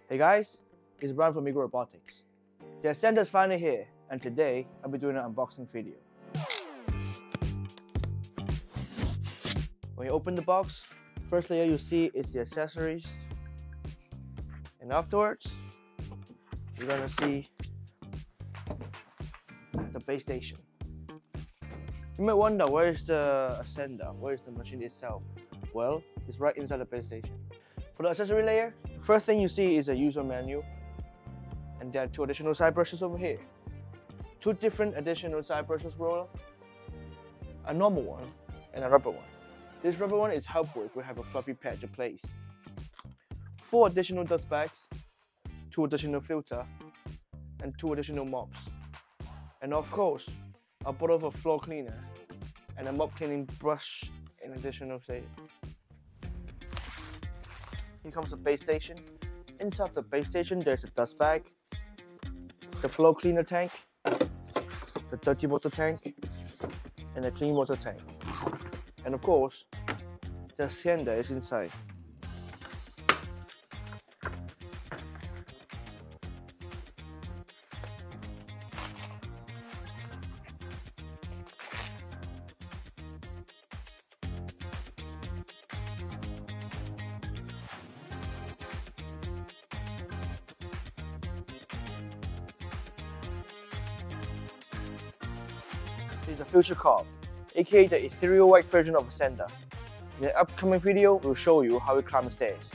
Hey guys, it's Brian from Robotics. The Ascender is finally here, and today I'll be doing an unboxing video. When you open the box, first layer you see is the accessories, and afterwards you're gonna see the base station. You might wonder, where is the Ascender? Where is the machine itself? Well, it's right inside the base station. For the accessory layer, first thing you see is a user menu, and there are two additional side brushes over here. Two different additional side brushes roller, a normal one and a rubber one. This rubber one is helpful if you have a fluffy pad to place. 4 additional dust bags, 2 additional filter, and 2 additional mops. And of course, a bottle of floor cleaner and a mop cleaning brush in additional state. Here comes the base station. Inside the base station, there's a dust bag, the floor cleaner tank, the dirty water tank, and the clean water tank. And of course, the Ascender is inside. This is a future car, aka the ethereal white version of Ascender. In the upcoming video, we'll show you how we climb the stairs.